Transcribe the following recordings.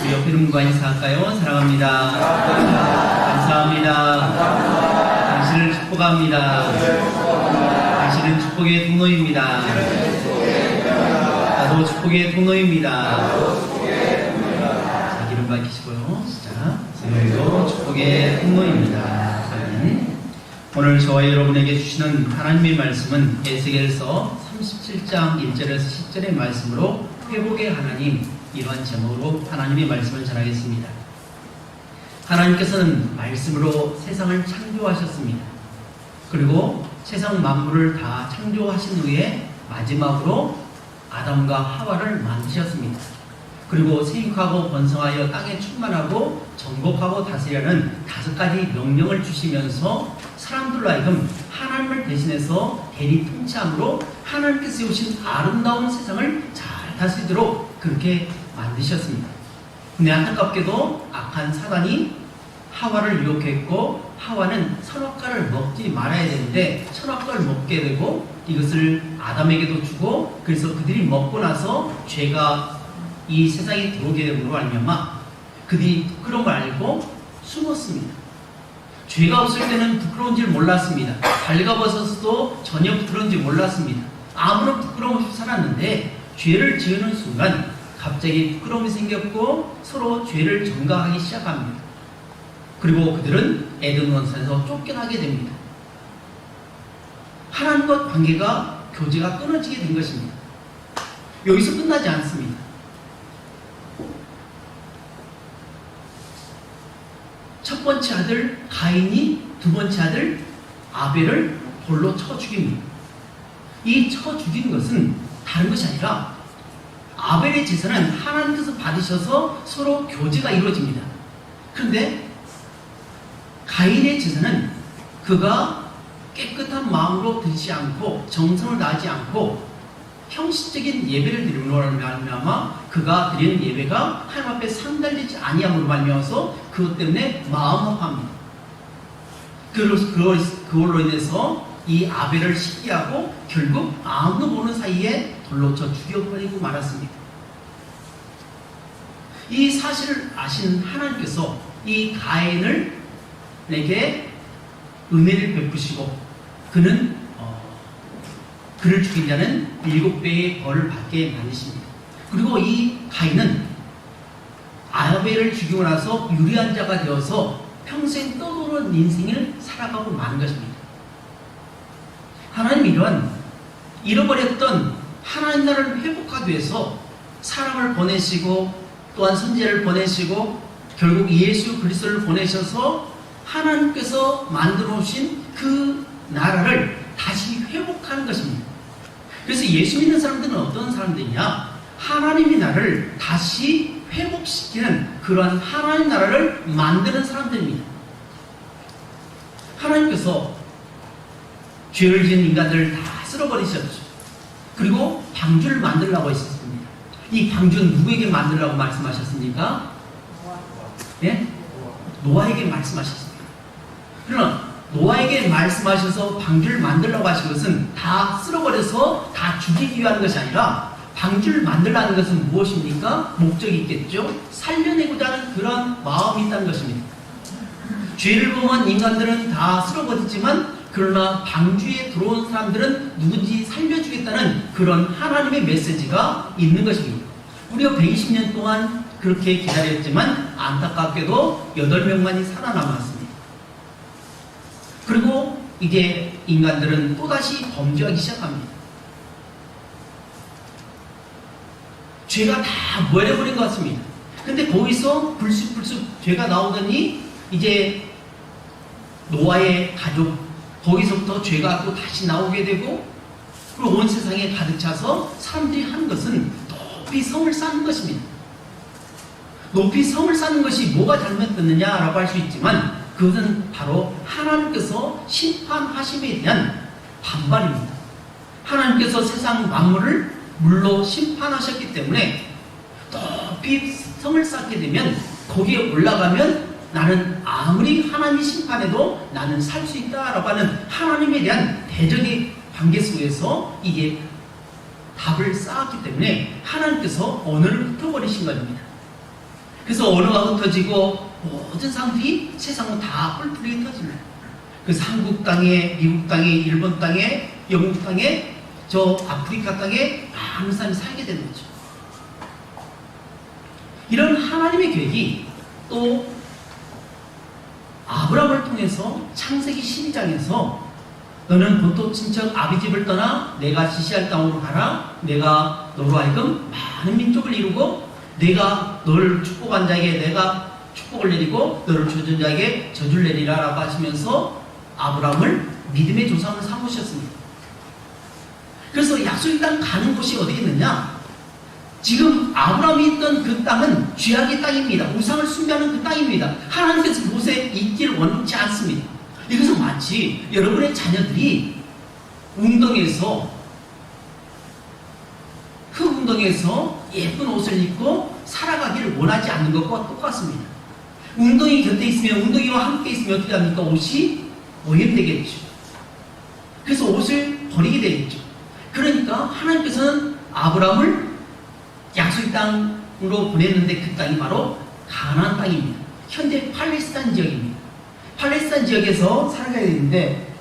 우리 옆에 있는 분과 인사할까요? 사랑합니다. 감사합니다. 당신을 축복합니다. 당신은 축복의 통로입니다. 나도 축복의 통로입니다. 자, 기름 밝히시고요. 자, 오늘도 축복의 통로입니다. 아멘. 오늘 저와 여러분에게 주시는 하나님의 말씀은 에스겔서 37장 1절에서 10절의 말씀으로 회복의 하나님, 이러한 제목으로 하나님의 말씀을 전하겠습니다. 하나님께서는 말씀으로 세상을 창조하셨습니다. 그리고 세상 만물을 다 창조하신 후에 마지막으로 아담과 하와를 만드셨습니다. 그리고 생육하고 번성하여 땅에 충만하고 정복하고 다스리라는 5가지 명령을 주시면서 사람들로 하여금 하나님을 대신해서 대리 통치함으로 하나님께서 세우신 아름다운 세상을 잘 다스리도록 그렇게 만드셨습니다. 근데 안타깝게도 악한 사단이 하와를 유혹했고, 하와는 선악과를 먹지 말아야 되는데 선악과를 먹게 되고 이것을 아담에게도 주고, 그래서 그들이 먹고 나서 죄가 이 세상에 들어오게 됨으로 말미암아 그들이 부끄러운 걸 알고 숨었습니다. 죄가 없을 때는 부끄러운 줄 몰랐습니다. 발가벗어서도 전혀 부끄러운 줄 몰랐습니다. 아무런 부끄러움 없이 살았는데 죄를 지으는 순간 갑자기 부끄러움이 생겼고 서로 죄를 전가하기 시작합니다. 그리고 그들은 에덴 원산에서 쫓겨나게 됩니다. 하나님과 관계가, 교제가 끊어지게 된 것입니다. 여기서 끝나지 않습니다. 첫 번째 아들 가인이 두 번째 아들 아벨을 돌로 쳐 죽입니다. 이 쳐 죽인 것은 다른 것이 아니라 아벨의 제사는 하나님께서 받으셔서 서로 교제가 이루어집니다. 그런데 가인의 제사는 그가 깨끗한 마음으로 드리지 않고 정성을 다하지 않고 형식적인 예배를 드림으로 말미암아 그가 드리는 예배가 하나님 앞에 상달리지 아니함으로 말미암아서 그것 때문에 마음 아파합니다. 그걸로 인해서 이 아벨을 시기하고 결국 아무도 모르는 사이에 돌로 쳐 죽여버리고 말았습니다. 이 사실을 아신 하나님께서 이 가인을 내게 은혜를 베푸시고 그는 그를 죽인 자는 7배의 벌을 받게 만드십니다. 그리고 이 가인은 아벨을 죽이고 나서 유리한 자가 되어서 평생 떠도는 인생을 살아가고 마는 것입니다. 하나님 이런 잃어버렸던 하나님 나라를 회복하기 위해서 사람을 보내시고 또한 선지자를 보내시고 결국 예수 그리스도를 보내셔서 하나님께서 만들어 오신 그 나라를 다시 회복하는 것입니다. 그래서 예수 믿는 사람들은 어떤 사람들이냐? 하나님의 나라를 다시 회복시키는 그러한 하나님 나라를 만드는 사람들입니다. 하나님께서 죄를 지은 인간들을 다 쓸어버리셨죠. 그리고 방주를 만들라고 했었습니다. 이 방주는 누구에게 만들라고 말씀하셨습니까? 예? 노아에게 말씀하셨습니다. 그러나 노아에게 말씀하셔서 방주를 만들라고 하신 것은 다 쓸어버려서 다 죽이기 위한 것이 아니라 방주를 만들라는 것은 무엇입니까? 목적이 있겠죠? 살려내고자 하는 그런 마음이 있다는 것입니다. 죄를 범한 인간들은 다 쓸어버리지만 그러나 방주에 들어온 사람들은 누군지 살려주겠다는 그런 하나님의 메시지가 있는 것입니다. 우리가 120년 동안 그렇게 기다렸지만 안타깝게도 8명만이 살아남았습니다. 그리고 이제 인간들은 또다시 범죄하기 시작합니다. 죄가 다 모여버린 것 같습니다. 근데 거기서 불쑥불쑥 죄가 나오더니 이제 노아의 가족, 거기서부터 죄가 또 다시 나오게 되고 그리고 온 세상에 가득 차서 사람들이 하는 것은 높이 성을 쌓는 것입니다. 높이 성을 쌓는 것이 뭐가 잘못됐느냐라고 할 수 있지만 그것은 바로 하나님께서 심판하심에 대한 반발입니다. 하나님께서 세상 만물을 물로 심판하셨기 때문에 높이 성을 쌓게 되면 거기에 올라가면 나는 아무리 하나님이 심판해도 나는 살 수 있다라고 하는 하나님에 대한 대적의 관계 속에서 이게 답을 쌓았기 때문에 하나님께서 언어를 흩어버리신 것입니다. 그래서 언어가 흩어지고 모든 사람들이 세상은 다 뿔뿔이 터지는. 그래서 한국 땅에, 미국 땅에, 일본 땅에, 영국 땅에, 저 아프리카 땅에 많은 사람이 살게 되는 거죠. 이런 하나님의 계획이 또 아브라함을 통해서 창세기 12장에서 너는 본토 친척 아비집을 떠나 내가 지시할 땅으로 가라. 내가 너로 하여금 많은 민족을 이루고 내가 너를 축복한 자에게 내가 축복을 내리고 너를 저주한 자에게 저주를 내리라 라고 하시면서 아브라함을 믿음의 조상으로 삼으셨습니다. 그래서 약속의 땅 가는 곳이 어디 있느냐? 지금 아브라함이 있던 그 땅은 죄악의 땅입니다. 우상을 숭배하는 그 땅입니다. 하나님께서 그곳에 있기를 원치 않습니다. 이것은 마치 여러분의 자녀들이 웅덩이에서 흙웅덩이에서 예쁜 옷을 입고 살아가기를 원하지 않는 것과 똑같습니다. 웅덩이 곁에 있으면 웅덩이와 함께 있으면 어떻게 합니까? 옷이 오염되겠죠. 그래서 옷을 버리게 되겠죠. 그러니까 하나님께서는 아브라함을 약속의 땅으로 보냈는데 그 땅이 바로 가나안 땅입니다. 현재 팔레스타인 지역입니다. 팔레스타인 지역에서 살아가야 되는데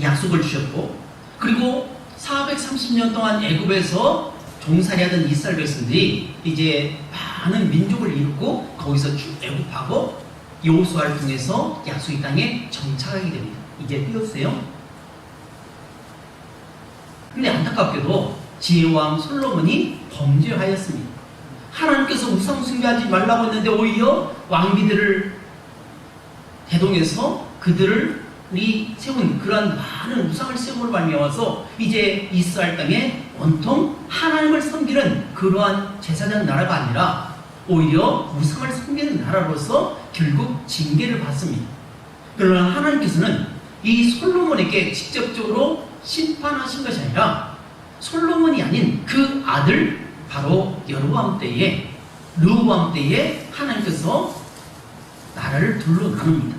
약속을 주셨고 그리고 430년 동안 애굽에서 종살이하던 이스라엘 백성들이 이제 많은 민족을 이루고 거기서 쭉 애굽하고 여호수아를 통해서 약속의 땅에 정착하게 됩니다. 이제 띄웠어요. 근데 안타깝게도 지혜왕 솔로몬이 범죄하였습니다. 하나님께서 우상 숭배하지 말라고 했는데 오히려 왕비들을 대동해서 그들이 세운 그러한 많은 우상을 세움으로 말미암아서 이제 이스라엘 땅에 온통 하나님을 섬기는 그러한 제사장 나라가 아니라 오히려 우상을 섬기는 나라로서 결국 징계를 받습니다. 그러나 하나님께서는 이 솔로몬에게 직접적으로 심판하신 것이 아니라 솔로몬이 아닌 그 아들 바로 여로보암 때에 르호보암 때에 하나님께서 나라를 둘로 나눕니다.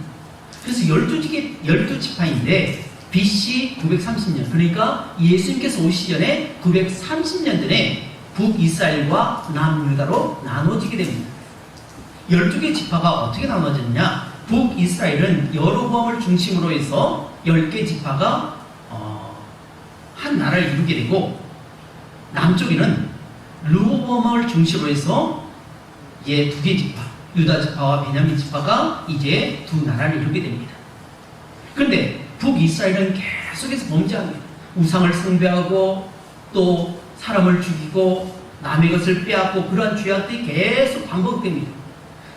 그래서 12지파인데 BC 930년 그러니까 예수님께서 오시기 전에 930년 전에 북이스라엘과 남유다로 나눠지게 됩니다. 12개 지파가 어떻게 나눠졌냐? 북이스라엘은 여로보암을 중심으로 해서 10개 지파가 한 나라를 이루게 되고 남쪽에는 르호보암을 중심으로 해서 2개 지파 유다 지파와 베냐민 지파가 이제 두 나라를 이루게 됩니다. 그런데 북이스라엘은 계속해서 범죄합니다. 우상을 숭배하고 또 사람을 죽이고 남의 것을 빼앗고 그러한 죄악들이 계속 반복됩니다.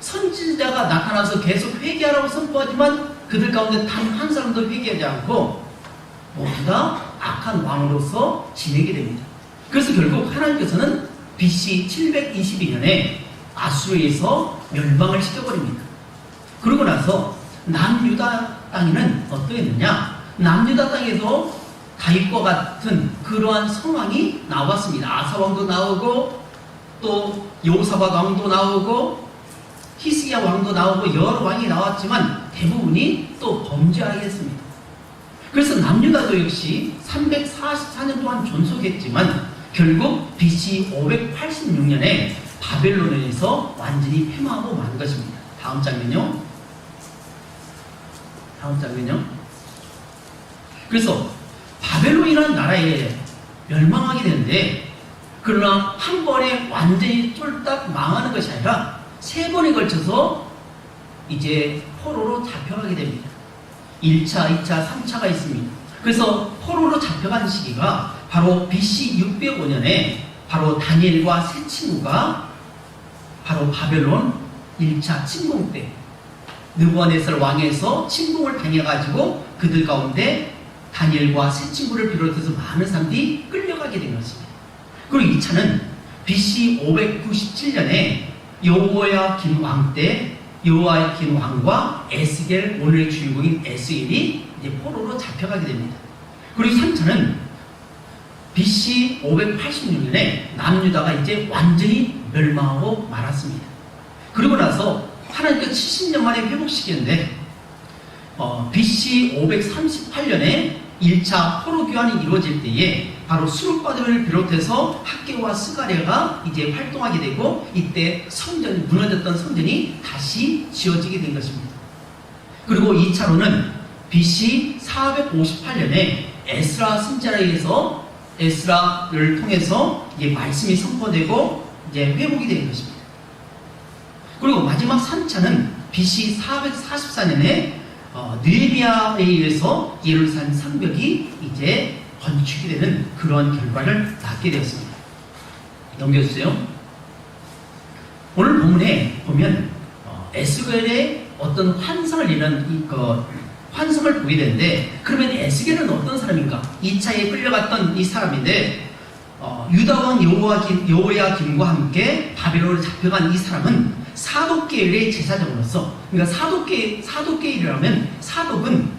선지자가 나타나서 계속 회개하라고 선포하지만 그들 가운데 단 한 사람도 회개하지 않고 모두 다 악한 왕으로서 지내게 됩니다. 그래서 결국 하나님께서는 BC 722년에 아수르에서 멸망을 시켜버립니다. 그러고 나서 남유다 땅에는 어떠했느냐? 남유다 땅에도 다윗과 같은 그러한 상황이 나왔습니다. 아사 왕도 나오고 또 여호사밧 왕도 나오고 히스기야 왕도 나오고 여러 왕이 나왔지만 대부분이 또 범죄하였습니다. 그래서 남유다도 역시 344년 동안 존속했지만 결국 BC 586년에 바벨론에서 완전히 패망하고 만 것입니다. 다음 장면요. 그래서 바벨론이라는 나라에 멸망하게 되는데 그러나 한 번에 완전히 쫄딱 망하는 것이 아니라 3번에 걸쳐서 이제 포로로 잡혀가게 됩니다. 1차, 2차, 3차가 있습니다. 그래서 포로로 잡혀간 시기가 바로 BC 605년에 바로 다니엘과 세 친구가 바로 바벨론 1차 침공 때 느부갓네살 왕에서 침공을 당해가지고 그들 가운데 다니엘과 세 친구를 비롯해서 많은 사람들이 끌려가게 된 것입니다. 그리고 2차는 BC 597년에 여호야긴 왕 때 여호야긴 왕과 에스겔 오늘의 주인공인 에스겔이 이제 포로로 잡혀가게 됩니다. 그리고 3차는 BC 586년에 남유다가 이제 완전히 멸망하고 말았습니다. 그리고 나서 하나님께서 70년 만에 회복시켰는데 BC 538년에 1차 포로 교환이 이루어질 때에 바로 수르바벨을 비롯해서 학개와 스가랴가 이제 활동하게 되고 이때 성전이 무너졌던 성전이 다시 지어지게 된 것입니다. 그리고 2차로는 BC 458년에 에스라 선지자에 의해서 에스라를 통해서 이제 말씀이 선포되고 이제 회복이 된 것입니다. 그리고 마지막 3차는 BC 444년에 느헤미야에 의해서 예루살렘 성벽이 이제 건축이 되는 그런 결과를 낳게 되었습니다. 넘겨주세요. 오늘 본문에 보면 에스겔의 어떤 환상을 이런 환상을 보게 되는데, 그러면 에스겔은 어떤 사람인가? 2차에 끌려갔던 이 사람인데 유다왕 여호야김과 함께 바벨론으로 잡혀간 이 사람은 사독계일의 제사장으로서, 그러니까 사독계일이라면 사독은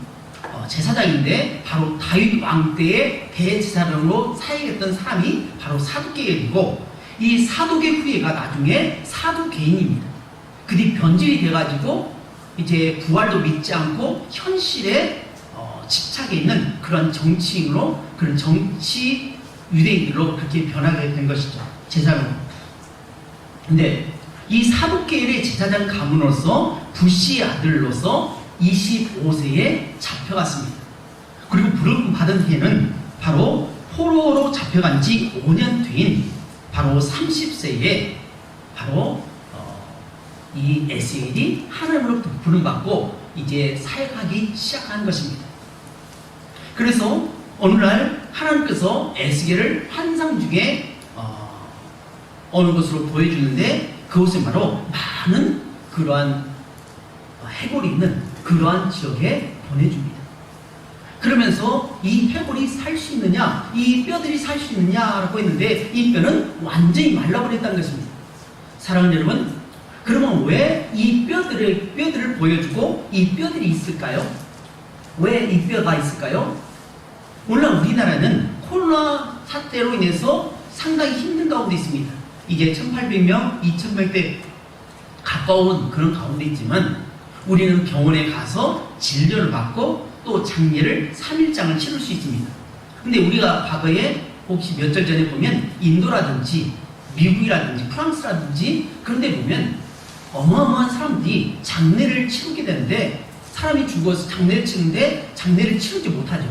제사장인데 바로 다윗 왕 때의 대제사장으로 사역했던 사람이 바로 사독계일이고, 이 사독의 후예가 나중에 사도개인입니다. 그뒤 변질이 돼가지고 이제 부활도 믿지 않고 현실에 집착해 있는 그런 정치인으로, 그런 정치 유대인들로 그렇게 변하게 된 것이죠. 제사장으로. 근데 이 사독계일의 제사장 가문으로서 부시의 아들로서 25세에 잡혀갔습니다. 그리고 부름 받은 해는 바로 포로로 잡혀간 지 5년 뒤인 바로 30세에 바로 이 에스겔이 하나님으로부터 부름받고 이제 사역하기 시작한 것입니다. 그래서 어느 날 하나님께서 에스겔을 환상 중에 어느 곳으로 보여주는데, 그곳은 바로 많은 그러한 해골이 있는 그러한 지역에 보내줍니다. 그러면서 이 해골이 살 수 있느냐, 이 뼈들이 살 수 있느냐라고 했는데, 이 뼈는 완전히 말라버렸다는 것입니다. 사랑하는 여러분, 그러면 왜 이 뼈들을 보여주고 이 뼈들이 있을까요? 왜 이 뼈가 있을까요? 물론 우리나라는 코로나 사태로 인해서 상당히 힘든 가운데 있습니다. 이제 1800명, 2000명대 가까운 그런 가운데 있지만, 우리는 병원에 가서 진료를 받고 또 장례를 3일장을 치를 수 있습니다. 근데 우리가 과거에 혹시 몇 절 전에 보면 인도라든지 미국이라든지 프랑스라든지 그런 데 보면 어마어마한 사람들이 장례를 치르게 되는데, 사람이 죽어서 장례를 치는데 장례를 치르지 못하죠.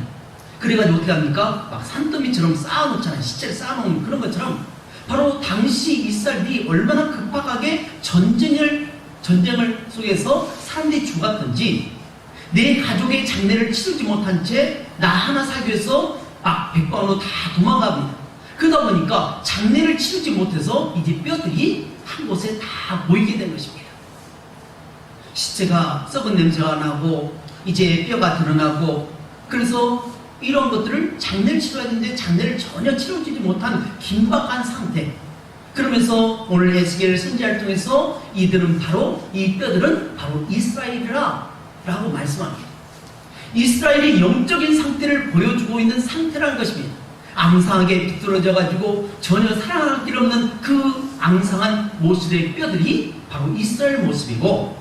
그래가지고 어떻게 합니까? 막 산더미처럼 쌓아놓잖아요. 시체를 쌓아놓은 그런 것처럼, 바로 당시 이스라엘이 얼마나 급박하게 전쟁을 속에서 사람들이 죽었던지, 내 가족의 장례를 치르지 못한 채 나 하나 살기 위해서 막 백방으로 다 도망갑니다. 그러다 보니까 장례를 치르지 못해서 이제 뼈들이 한 곳에 다 모이게 된 것입니다. 시체가 썩은 냄새가 나고 이제 뼈가 드러나고, 그래서 이런 것들을 장례를 치러야 되는데 장례를 전혀 치러지지 못한 긴박한 상태. 그러면서 오늘 에스겔 선지자를 통해서 이들은 바로, 이 뼈들은 바로 이스라엘이라 라고 말씀합니다. 이스라엘의 영적인 상태를 보여주고 있는 상태라는 것입니다. 앙상하게 비뚤어져 가지고 전혀 사랑할 길 없는 그 앙상한 모습의 뼈들이 바로 이스라엘 모습이고,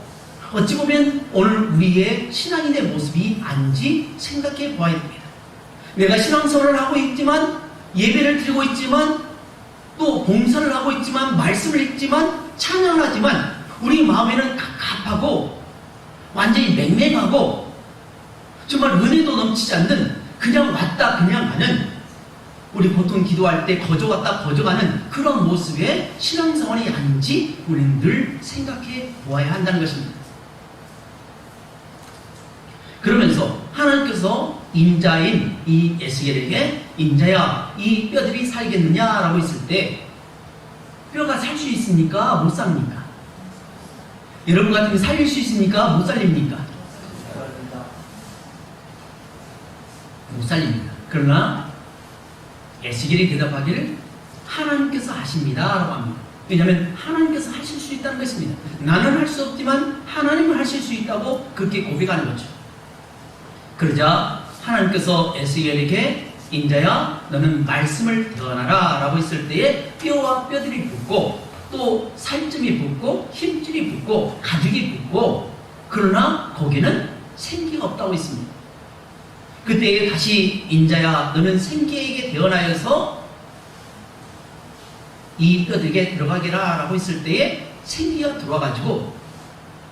어찌 보면 오늘 우리의 신앙인의 모습이 아닌지 생각해 보아야 됩니다. 내가 신앙생활을 하고 있지만, 예배를 드리고 있지만, 또 봉사를 하고 있지만, 말씀을 읽지만, 찬양을 하지만, 우리 마음에는 갑갑하고 완전히 맹맹하고 정말 은혜도 넘치지 않는, 그냥 왔다 그냥 가는, 우리 보통 기도할 때 거저 왔다 거저 가는 그런 모습의 신앙생활이 아닌지 우리는 늘 생각해 보아야 한다는 것입니다. 그러면서 하나님께서 인자인 이 에스겔에게, 인자야 이 뼈들이 살겠느냐라고 했을 때, 뼈가 살 수 있습니까? 못 삽니까? 여러분 같으면 살릴 수 있습니까? 못 살립니까? 못 살립니다. 그러나 에스겔이 대답하기를 하나님께서 하십니다 라고 합니다. 왜냐하면 하나님께서 하실 수 있다는 것입니다. 나는 할 수 없지만 하나님은 하실 수 있다고 그렇게 고백하는 거죠. 그러자 하나님께서 에스겔에게, 인자야 너는 말씀을 전하라 라고 했을 때에 뼈와 뼈들이 붙고, 또 살점이 붙고, 힘줄이 붙고, 가죽이 붙고, 그러나 거기는 생기가 없다고 했습니다. 그때 다시 인자야 너는 생기에게 개헌하여서 이 뼈들에게 들어가게라 라고 했을 때에 생기가 들어와가지고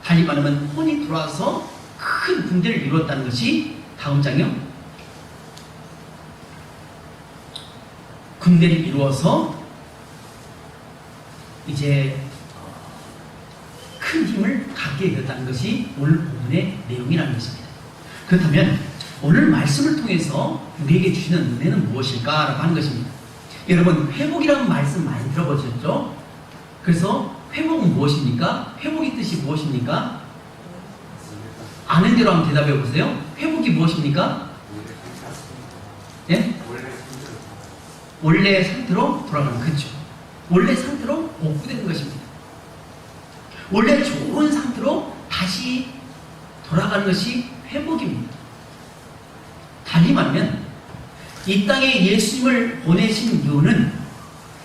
달리 말하면 혼이 들어와서 큰 군대를 이루었다는 것이 다음 장이요. 군대를 이루어서 이제 큰 힘을 갖게 되었다는 것이 오늘 본문의 내용이라는 것입니다. 그렇다면 오늘 말씀을 통해서 우리에게 주시는 은혜는 무엇일까? 라고 하는 것입니다. 여러분, 회복이라는 말씀 많이 들어보셨죠? 그래서 회복은 무엇입니까? 회복의 뜻이 무엇입니까? 아는 대로 한번 대답해 보세요. 회복이 무엇입니까? 예? 원래 상태로 돌아가는 거죠. 원래 상태로 복구되는 것입니다. 원래 좋은 상태로 다시 돌아가는 것이 회복입니다. 달리 말하면 이 땅에 예수님을 보내신 이유는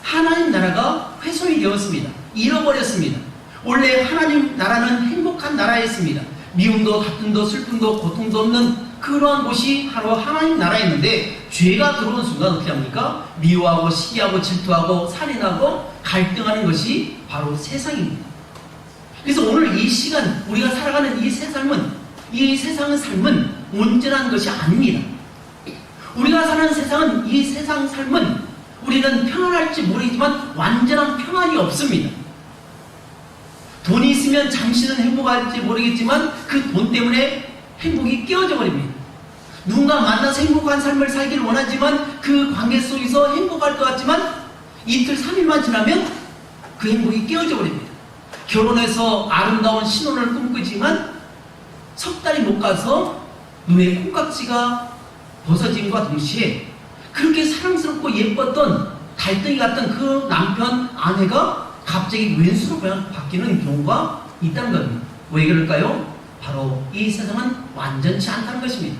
하나님 나라가 훼손이 되었습니다. 잃어버렸습니다. 원래 하나님 나라는 행복한 나라였습니다. 미움도 다툼도 슬픔도 고통도 없는 그러한 곳이 바로 하나님 나라였는데 죄가 들어온 순간 어떻게 합니까? 미워하고 시기하고 질투하고 살인하고 갈등하는 것이 바로 세상입니다. 그래서 오늘 이 시간 우리가 살아가는 이 세상의 삶은 온전한 것이 아닙니다. 우리가 사는 세상은 이 세상 삶은 우리는 평안할지 모르겠지만 완전한 평안이 없습니다. 돈이 있으면 잠시는 행복할지 모르겠지만 그 돈 때문에 행복이 깨어져 버립니다. 누군가 만나서 행복한 삶을 살기를 원하지만 그 관계 속에서 행복할 것 같지만 이틀 3일만 지나면 그 행복이 깨어져 버립니다. 결혼해서 아름다운 신혼을 꿈꾸지만 석 달이 못 가서 눈에 콩깍지가 벗어짐과 동시에 그렇게 사랑스럽고 예뻤던 달덩이 같던 그 남편, 아내가 갑자기 왼수로 그냥 바뀌는 경우가 있다는 겁니다. 왜 그럴까요? 바로 이 세상은 완전치 않다는 것입니다.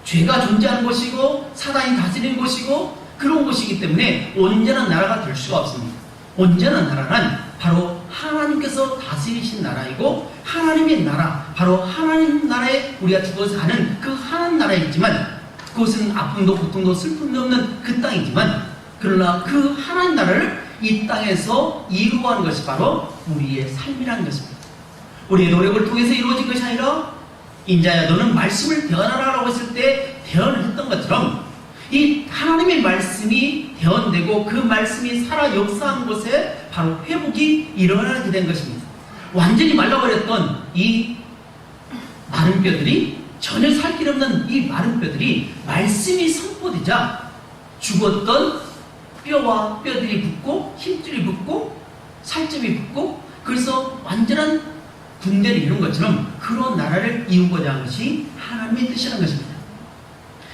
죄가 존재하는 곳이고 사단이 다스리는 곳이고 그런 곳이기 때문에 온전한 나라가 될 수가 없습니다. 온전한 나라는 바로 하나님께서 다스리신 나라이고 하나님의 나라, 바로 하나님 나라에 우리가 죽어서 가는 그 하나님 나라이지만 그것은 아픔도 고통도 슬픔도 없는 그 땅이지만 그러나 그 하나님 나라를 이 땅에서 이루어가는 것이 바로 우리의 삶이라는 것입니다. 우리의 노력을 통해서 이루어진 것이 아니라 인자야 너는 말씀을 대언하라고 했을 때 대언을 했던 것처럼 이 하나님의 말씀이 대언되고 그 말씀이 살아 역사한 곳에 바로 회복이 일어나게 된 것입니다. 완전히 말라버렸던 이 마른 뼈들이 전혀 살 길 없는 이 마른 뼈들이 말씀이 선포되자 죽었던 뼈와 뼈들이 붙고 힘줄이 붙고 살점이 붙고 그래서 완전한 군대를 이룬 것처럼 그런 나라를 이루고자 한 것이 하나님의 뜻이라는 것입니다.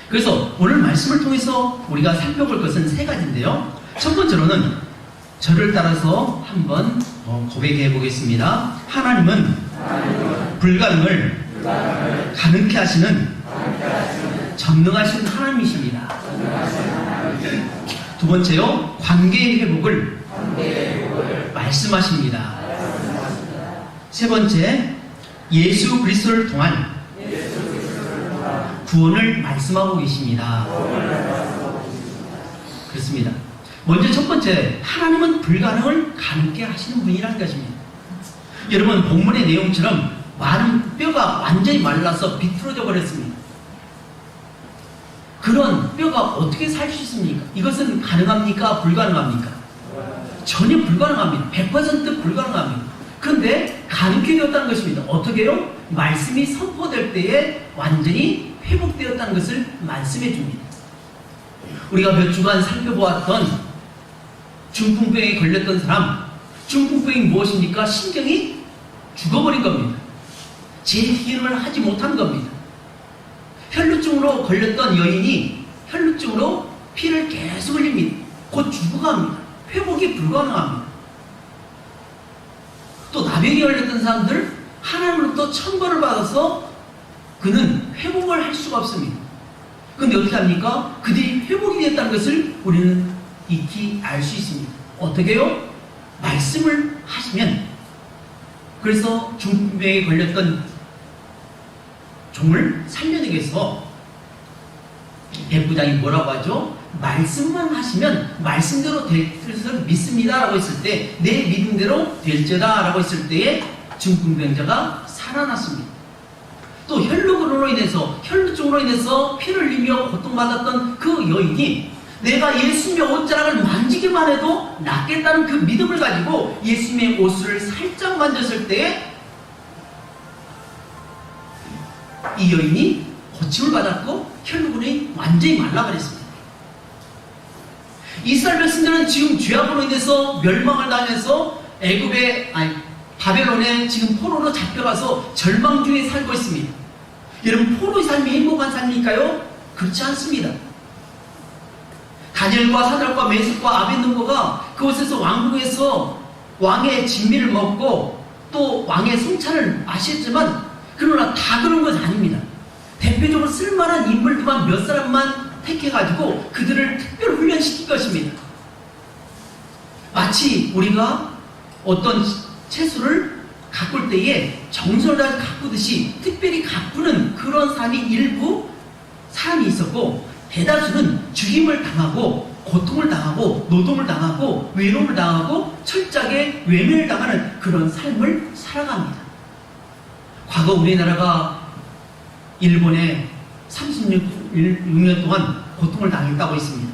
그래서 오늘 말씀을 통해서 우리가 살펴볼 것은 세 가지인데요. 첫 번째로는 저를 따라서 한번 고백해 보겠습니다. 하나님은 불가능을 가능케 하시는 전능하신 하나님이십니다. 두 번째요, 관계의 회복을 말씀하십니다. 세 번째, 예수 그리스도를 통한 구원을 말씀하고 계십니다. 그렇습니다. 먼저 첫 번째, 하나님은 불가능을 가능케 하시는 분이라는 것입니다. 여러분, 본문의 내용처럼 마른 뼈가 완전히 말라서 비틀어져 버렸습니다. 그런 뼈가 어떻게 살 수 있습니까? 이것은 가능합니까? 불가능합니까? 전혀 불가능합니다. 100% 불가능합니다. 그런데 가능케 되었다는 것입니다. 어떻게요? 말씀이 선포될 때에 완전히 회복되었다는 것을 말씀해 줍니다. 우리가 몇 주간 살펴보았던 중풍병에 걸렸던 사람, 중풍병이 무엇입니까? 신경이 죽어버린 겁니다. 재기능을 하지 못한 겁니다. 혈루증으로 걸렸던 여인이 혈루증으로 피를 계속 흘립니다. 곧 죽어갑니다. 회복이 불가능합니다. 또 나병에 걸렸던 사람들 하나님으로부터 천벌을 받아서 그는 회복을 할 수가 없습니다. 그런데 어떻게 합니까? 그들이 회복이 됐다는 것을 우리는 익히 알 수 있습니다. 어떻게 해요? 말씀을 하시면. 그래서 중풍병에 걸렸던 종을 살려내기 위해서 백부장이 뭐라고 하죠? 말씀만 하시면 말씀대로 될 것을 믿습니다라고 했을 때 내 믿음대로 될지다라고 했을 때에 중풍병자가 살아났습니다. 또 혈루증으로 인해서 피를 흘리며 고통받았던 그 여인이 내가 예수님의 옷자락을 만지기만 해도 낫겠다는 그 믿음을 가지고 예수님의 옷을 살짝 만졌을 때에 이 여인이 고침을 받았고 혈루군이 완전히 말라버렸습니다. 이스라엘 백성들은 지금 죄악으로 인해서 멸망을 당해서 바벨론에 지금 포로로 잡혀가서 절망 중에 살고 있습니다. 여러분, 포로의 삶이 행복한 삶일까요? 그렇지 않습니다. 다니엘과 사드락과 메삭과 아벳느고가 그곳에서 왕궁에서 왕의 진미를 먹고 또 왕의 송차를 마셨지만 그러나 다 그런 것이 아닙니다. 대표적으로 쓸만한 인물들만 몇 사람만 택해가지고 그들을 특별 훈련시킬 것입니다. 마치 우리가 어떤 채소를 가꿀 때에 정성을 가꾸듯이 특별히 가꾸는 그런 사람이 일부 사람이 있었고 대다수는 죽임을 당하고 고통을 당하고 노동을 당하고 외로움을 당하고 철저하게 외면을 당하는 그런 삶을 살아갑니다. 과거 우리나라가 일본에 36년 동안 고통을 당했다고 했습니다.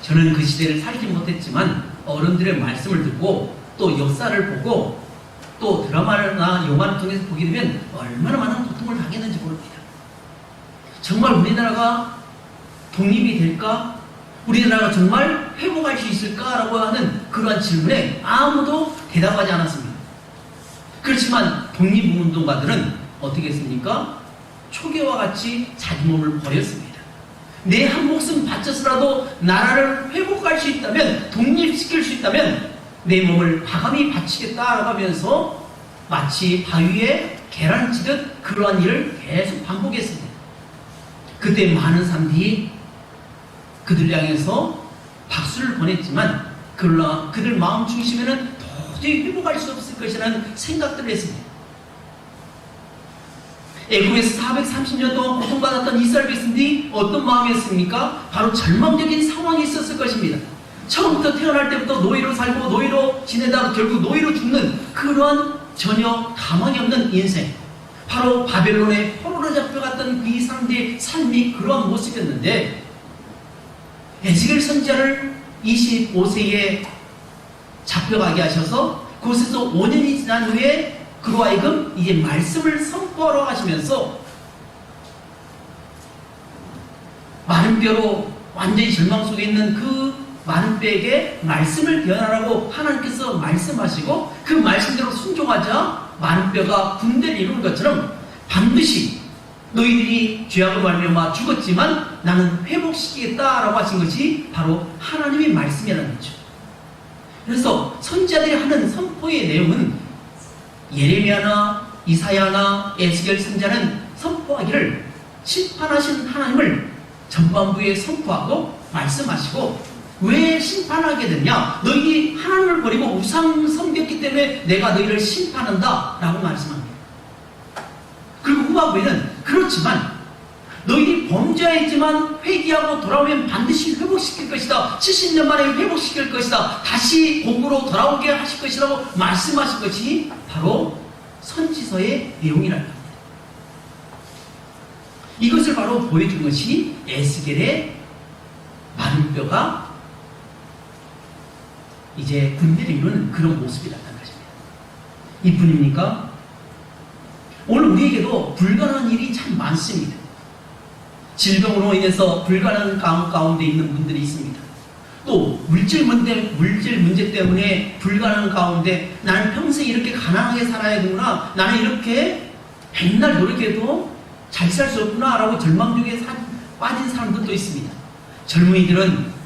저는 그 시대를 살지 못했지만 어른들의 말씀을 듣고 또 역사를 보고 또 드라마나 영화를 통해서 보게 되면 얼마나 많은 고통을 당했는지 모릅니다. 정말 우리나라가 독립이 될까? 우리나라가 정말 회복할 수 있을까라고 하는 그러한 질문에 아무도 대답하지 않았습니다. 그렇지만 독립운동가들은 어떻게 했습니까? 초계와 같이 자기 몸을 버렸습니다. 내 한 목숨 바쳐서라도 나라를 회복할 수 있다면, 독립시킬 수 있다면 내 몸을 과감히 바치겠다라고 하면서 마치 바위에 계란 치듯 그러한 일을 계속 반복했습니다. 그때 많은 사람들이 그들 향해서 박수를 보냈지만 그러나 그들 마음 중심에는 도저히 회복할 수 없을 것이라는 생각들을 했습니다. 애국에서 430년 동안 고통받았던 이스라엘 백성들이 어떤 마음이었습니까? 바로 절망적인 상황이 있었을 것입니다. 처음부터 태어날 때부터 노예로 살고 노예로 지내다가 결국 노예로 죽는 그런 전혀 가망이 없는 인생, 바로 바벨론에 포로로 잡혀갔던 그 이 사람들의 삶이 그러한 모습이었는데 에스겔 선지자를 25세에 잡혀가게 하셔서 그곳에서 5년이 지난 후에 그로 하여금 이제 말씀을 선포하러 가시면서 마른 뼈로 완전히 절망 속에 있는 그 마른 뼈에게 말씀을 변하라고 하나님께서 말씀하시고 그 말씀대로 순종하자 마른 뼈가 군대를 이룬 것처럼 반드시 너희들이 죄악으로 말미암아 죽었지만 나는 회복시키겠다라고 하신 것이 바로 하나님의 말씀이라는 거죠. 그래서 선지자들이 하는 선포의 내용은 예레미야나 이사야나 에스겔 선지자는 선포하기를 심판하신 하나님을 전반부에 선포하고 말씀하시고 왜 심판하게 되냐? 너희 하나님을 버리고 우상 섬겼기 때문에 내가 너희를 심판한다 라고 말씀합니다. 그리고 후반부에는 그렇지만 너희들이 범죄했지만 회개하고 돌아오면 반드시 회복시킬 것이다. 70년 만에 회복시킬 것이다. 다시 공부로 돌아오게 하실 것이라고 말씀하신 것이 바로 선지서의 내용이라는 겁니다. 이것을 바로 보여준 것이 에스겔의 마른 뼈가 이제 군대를 이루는 그런 모습이라는 것입니다. 이뿐입니까? 오늘 우리에게도 불가능한 일이 참 많습니다. 질병으로 인해서 불가능한 가운데 있는 분들이 있습니다. 또 물질 문제 때문에 불가능한 가운데 나는 평생 이렇게 가난하게 살아야 되구나, 나는 이렇게 백날 노력해도 잘 살 수 없구나 라고 절망 중에 빠진 사람들도 있습니다. 젊은이들은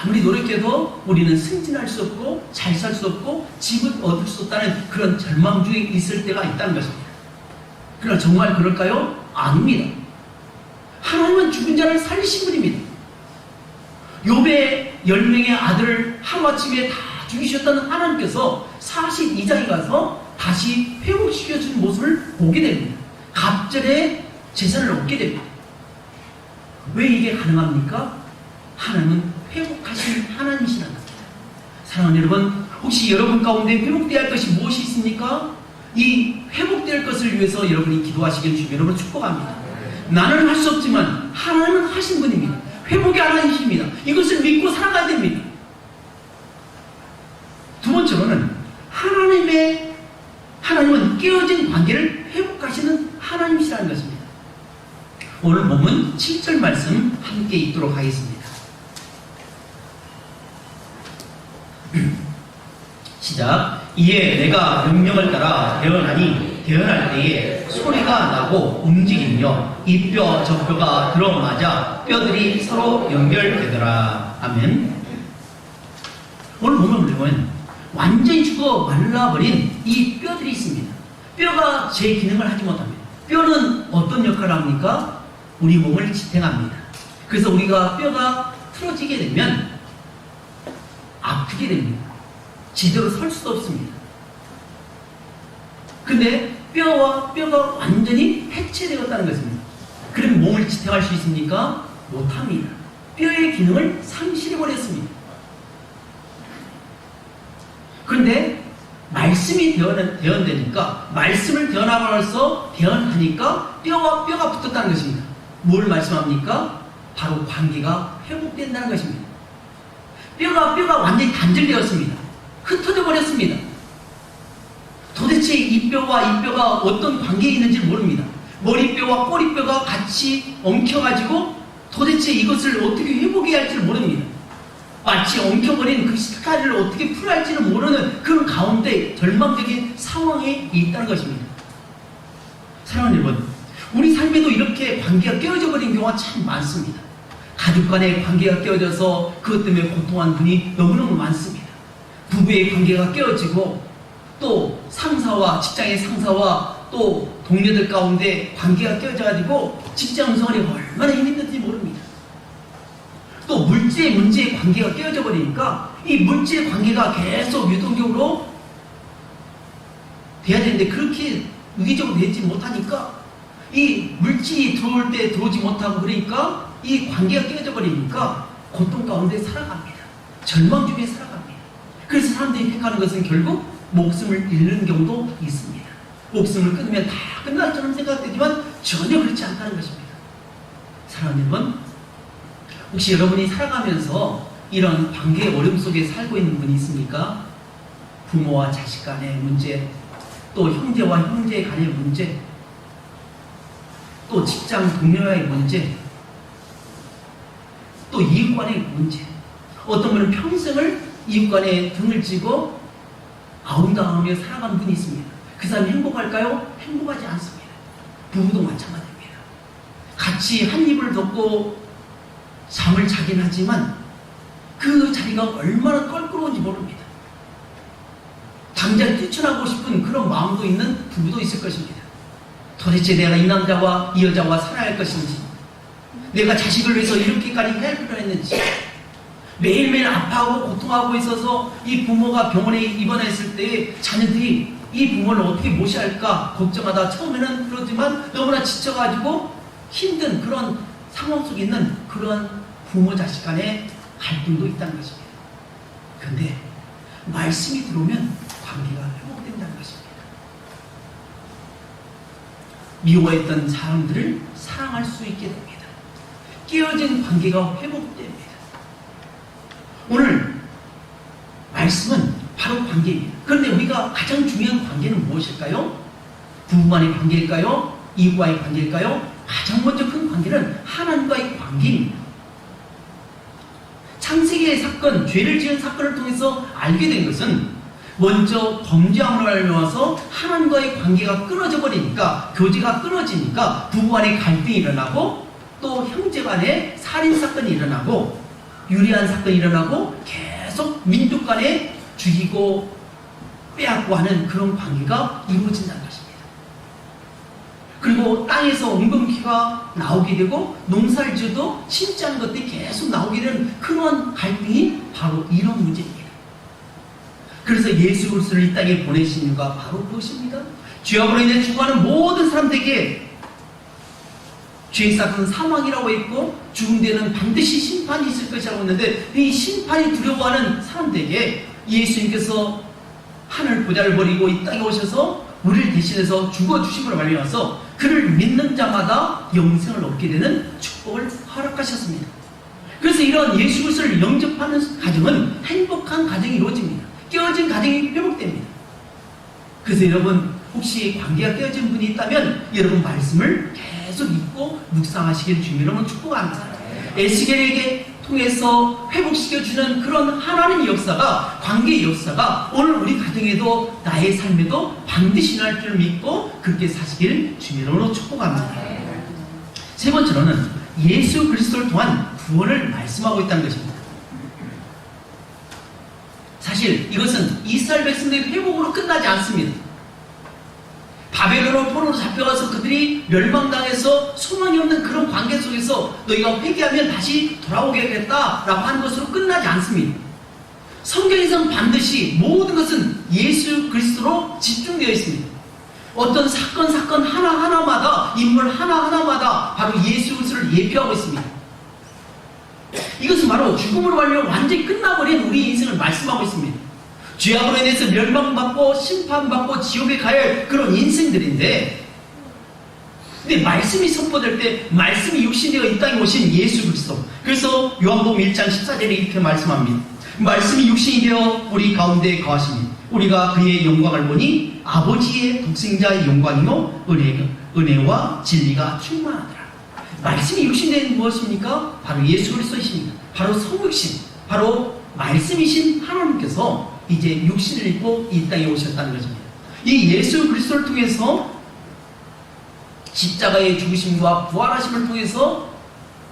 아무리 노력해도 우리는 승진할 수 없고 잘 살 수 없고 집을 얻을 수 없다는 그런 절망 중에 있을 때가 있다는 것입니다. 그러나 정말 그럴까요? 아닙니다. 하나님은 죽은 자를 살리신 분입니다. 욥의 10명의 아들을 하루아침에 다 죽이셨다는 하나님께서 42장에 가서 다시 회복시켜준 모습을 보게 됩니다. 갑절에 재산을 얻게 됩니다. 왜 이게 가능합니까? 하나님은 회복하신 하나님이시라는 겁니다. 사랑하는 여러분, 혹시 여러분 가운데 회복되어야 할 것이 무엇이 있습니까? 이 회복될 것을 위해서 여러분이 기도하시길 주님 여러분 축복합니다. 나는 할 수 없지만 하나님은 하신 분입니다. 회복의 하나님이십니다. 이것을 믿고 살아가야 됩니다. 두 번째로는 하나님은 깨어진 관계를 회복하시는 하나님이시라는 것입니다. 오늘 본문 7절 말씀 함께 읽도록 하겠습니다. 시작. 이에 내가 명령을 따라 대언하니 대언할 때에 소리가 나고 움직이며 이 뼈 저 뼈가 들어맞아 뼈들이 서로 연결되더라. 아멘. 오늘 보면 완전히 죽어 말라버린 이 뼈들이 있습니다. 뼈가 제 기능을 하지 못합니다. 뼈는 어떤 역할을 합니까? 우리 몸을 지탱합니다. 그래서 우리가 뼈가 틀어지게 되면 아프게 됩니다. 제대로 설 수도 없습니다. 근데 뼈가 완전히 해체되었다는 것입니다. 그럼 몸을 지탱할 수 있습니까? 못합니다. 뼈의 기능을 상실해버렸습니다. 그런데 말씀이 대언되니까, 말씀을 대언함으로써 대언하니까 뼈와 뼈가 붙었다는 것입니다. 뭘 말씀합니까? 바로 관계가 회복된다는 것입니다. 뼈가 완전히 단절되었습니다. 흩어져 버렸습니다. 도대체 이 뼈가 어떤 관계에 있는지 모릅니다. 머리뼈와 꼬리뼈가 같이 엉켜가지고 도대체 이것을 어떻게 회복해야 할지 모릅니다. 마치 엉켜버린 그 실타래를 어떻게 풀어야 할지는 모르는 그런 가운데 절망적인 상황에 있다는 것입니다. 사랑하는 여러분, 우리 삶에도 이렇게 관계가 깨어져 버린 경우가 참 많습니다. 가족 간의 관계가 깨어져서 그것 때문에 고통한 분이 너무너무 많습니다. 부부의 관계가 깨어지고 또 직장의 상사와 또 동료들 가운데 관계가 깨어져가지고 직장 생활이 얼마나 힘든지 모릅니다. 또 물질의 문제의 관계가 깨어져 버리니까 이 물질의 관계가 계속 유동적으로 돼야 되는데 그렇게 의기적으로 되지 못하니까 이 물질이 들어올 때 들어오지 못하고 그러니까 이 관계가 깨어져 버리니까 고통 가운데 살아갑니다. 절망 중에 살아갑니다. 그래서 사람들이 택하는 것은 결국 목숨을 잃는 경우도 있습니다. 목숨을 끊으면 다 끝날 처럼 생각되지만 전혀 그렇지 않다는 것입니다. 사랑하는 여러분, 혹시 여러분이 살아가면서 이런 관계의 어려움 속에 살고 있는 분이 있습니까? 부모와 자식 간의 문제, 또 형제와 형제 간의 문제, 또 직장 동료와의 문제, 또 이웃 간의 문제. 어떤 분은 평생을 이웃 간에 등을 쥐고 아웅다웅하며 살아가는 분이 있습니다. 그 사람이 행복할까요? 행복하지 않습니다. 부부도 마찬가지입니다. 같이 한 입을 덮고 잠을 자긴 하지만 그 자리가 얼마나 껄끄러운지 모릅니다. 당장 뛰쳐나고 싶은 그런 마음도 있는 부부도 있을 것입니다. 도대체 내가 이 남자와 이 여자와 살아야 할 것인지, 내가 자식을 위해서 이렇게까지 해야 할 필요가 있는지, 매일매일 아파하고 고통하고 있어서 이 부모가 병원에 입원했을 때 자녀들이 이 부모를 어떻게 모셔야 할까 걱정하다 처음에는 그러지만 너무나 지쳐가지고 힘든 그런 상황 속에 있는 그런 부모 자식 간의 갈등도 있다는 것입니다. 그런데 말씀이 들어오면 관계가 회복된다는 것입니다. 미워했던 사람들을 사랑할 수 있게 됩니다. 깨어진 관계가 회복됩니다. 오늘 말씀은 바로 관계입니다. 그런데 우리가 가장 중요한 관계는 무엇일까요? 부부간의 관계일까요? 이웃과의 관계일까요? 가장 먼저 큰 관계는 하나님과의 관계입니다. 창세기의 사건, 죄를 지은 사건을 통해서 알게 된 것은 먼저 범죄함으로 말미암아서 하나님과의 관계가 끊어져 버리니까, 교제가 끊어지니까 부부간의 갈등이 일어나고 또 형제간의 살인사건이 일어나고 유리한 사건이 일어나고 계속 민족 간에 죽이고 빼앗고 하는 그런 관계가 이루어진다는 것입니다. 그리고 땅에서 엉겅퀴가 나오게 되고 농사를 지어도 심지 않은 것들이 계속 나오게 되는 그런 갈등이 바로 이런 문제입니다. 그래서 예수 그리스도를 이 땅에 보내신 이유가 바로 그것입니다. 죄악으로 인해 죽어가는 모든 사람들에게 죄의 싹은 사망이라고 했고 죽은 데는 반드시 심판이 있을 것이라고 했는데, 이 심판이 두려워하는 사람들에게 예수님께서 하늘 보좌를 버리고 이 땅에 오셔서 우리를 대신해서 죽어주심으로 말미암아서 그를 믿는 자마다 영생을 얻게 되는 축복을 허락하셨습니다. 그래서 이런 예수 그리스도를 영접하는 가정은 행복한 가정이 이루어집니다. 깨어진 가정이 회복됩니다. 그래서 여러분, 혹시 관계가 깨어진 분이 있다면 여러분 말씀을 계속 읽고 묵상하시길 주님으로 축복합니다. 에스겔에게 통해서 회복시켜주는 그런 하나님의 역사가, 관계의 역사가 오늘 우리 가정에도 나의 삶에도 반드시 일어날 줄 믿고 그렇게 사시길 주님으로 축복합니다. 세 번째로는 예수 그리스도를 통한 구원을 말씀하고 있다는 것입니다. 사실 이것은 이스라엘 백성들의 회복으로 끝나지 않습니다. 바벨론으로 포로로 잡혀가서 그들이 멸망당해서 소망이 없는 그런 관계 속에서 너희가 회개하면 다시 돌아오겠다라고 하는 것으로 끝나지 않습니다. 성경에서는 반드시 모든 것은 예수 그리스도로 집중되어 있습니다. 어떤 사건 하나하나마다, 인물 하나하나마다 바로 예수 그리스도를 예표하고 있습니다. 이것은 바로 죽음으로 말미암아 완전히 끝나버린 우리 인생을 말씀하고 있습니다. 죄악으로 인해서 멸망받고 심판받고 지옥에 가야 할 그런 인생들인데, 근데 말씀이 선포될 때 말씀이 육신되어 이 땅에 오신 예수 그리스도, 그래서 요한복음 1장 14절에 이렇게 말씀합니다. 말씀이 육신이 되어 우리 가운데 거하시니 우리가 그의 영광을 보니 아버지의 독생자의 영광이요 은혜와 진리가 충만하더라. 말씀이 육신된 무엇입니까? 바로 예수 그리스도이십니다. 바로 성육신, 바로 말씀이신 하나님께서 이제 육신을 입고 이 땅에 오셨다는 것입니다. 이 예수 그리스도를 통해서 십자가의 죽으심과 부활하심을 통해서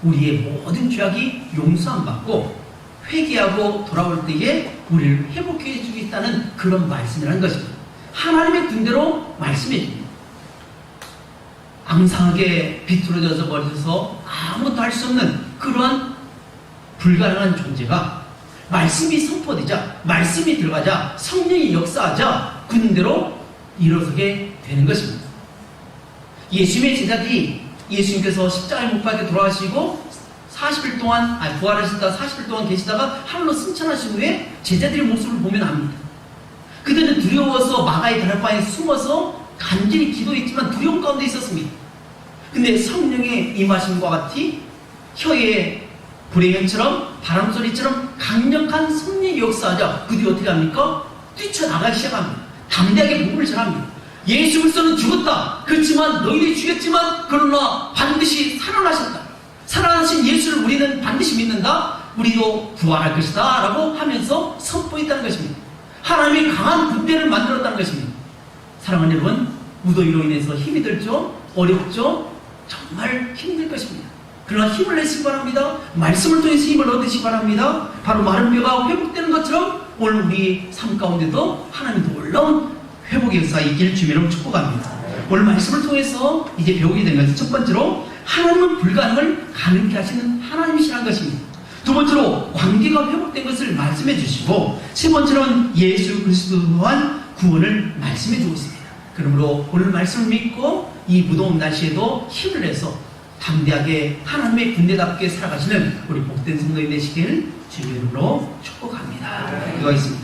우리의 모든 죄악이 용서함 받고 회개하고 돌아올 때에 우리를 회복해 주겠다는 그런 말씀이라는 것입니다. 하나님의 군대로 말씀해 줍니다. 앙상하게 비틀어져서 버려져서 아무것도 할 수 없는 그러한 불가능한 존재가 말씀이 선포되자, 말씀이 들어가자, 성령이 역사하자 군대로 일어서게 되는 것입니다. 예수님의 제자들이 예수님께서 십자가에 못 박혀 돌아가시고 40일 동안, 부활하시다 40일 동안 계시다가 하늘로 승천하신 후에 제자들의 모습을 보면 압니다. 그들은 두려워서 마가의 다락방에 숨어서 간절히 기도했지만 두려움 가운데 있었습니다. 근데 성령의 임하심과 같이 혀에 불의 현처럼 바람소리처럼 강력한 성령의 역사하자 그들이 어떻게 합니까? 뛰쳐나가기 시작합니다. 담대하게 복음을 전합니다. 예수 그리스도는 죽었다. 그렇지만 너희들이 죽였지만 그러나 반드시 살아나셨다. 살아나신 예수를 우리는 반드시 믿는다. 우리도 부활할 것이다 라고 하면서 선포했다는 것입니다. 하나님이 강한 군대를 만들었다는 것입니다. 사랑하는 여러분, 무더위로 인해서 힘이 들죠? 어렵죠? 정말 힘들 것입니다. 그러나 힘을 내시기 바랍니다. 말씀을 통해서 힘을 얻으시기 바랍니다. 바로 마른 뼈가 회복되는 것처럼 오늘 우리 삶 가운데도 하나님 놀라운 회복의 역사가 있기를 주님으로 축복합니다. 오늘 말씀을 통해서 이제 배우게 된 것은 첫 번째로 하나님은 불가능을 가능케 하시는 하나님이시라는 것입니다. 두 번째로 관계가 회복된 것을 말씀해 주시고, 세 번째로는 예수 그리스도 또한 구원을 말씀해 주고 있습니다. 그러므로 오늘 말씀을 믿고 이 무더운 날씨에도 힘을 내서 담대하게 하나님의 군대답게 살아가시는 우리 복된 성도인 되시길 주님으로 축복합니다. 기도하겠습니다.